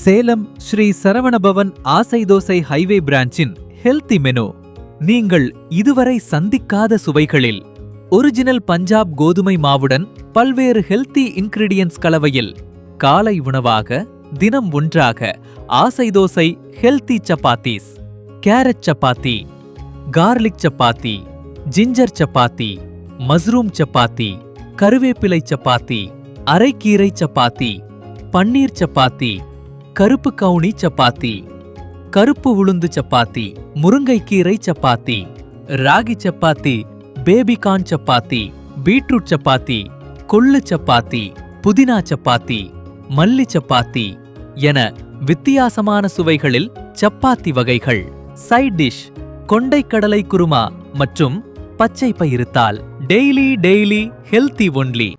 சேலம் ஸ்ரீ சரவணபவன் ஆசை dosa highway பிரான்ச்சின் healthy menu. நீங்கள் இதுவரை சந்திக்காத சுவைகளில் ஒரிஜினல் பஞ்சாப் கோதுமை மாவுடன் பல்வேறு ஹெல்தி இன்கிரீடியன்ட்ஸ் கலவையில் காலை உணவாக தினம் ஒன்றாக ஆசை dosa healthy chapatis, carrot chapati, garlic chapati, ginger chapati, mushroom chapati, கருவேப்பிலை சப்பாத்தி, அரைக்கீரை சப்பாத்தி, பன்னீர் சப்பாத்தி, கருப்பு கவுனி சப்பாத்தி, கருப்பு உளுந்து சப்பாத்தி, முருங்கைக்கீரை சப்பாத்தி, ராகி சப்பாத்தி, பேபிகார்ன் சப்பாத்தி, பீட்ரூட் சப்பாத்தி, கொள்ளு சப்பாத்தி, புதினா சப்பாத்தி, மல்லி சப்பாத்தி என வித்தியாசமான சுவைகளில் சப்பாத்தி வகைகள். சைட் டிஷ் கொண்டைக்கடலை குருமா மற்றும் பச்சை பயிறுத்தால். Daily healthy only.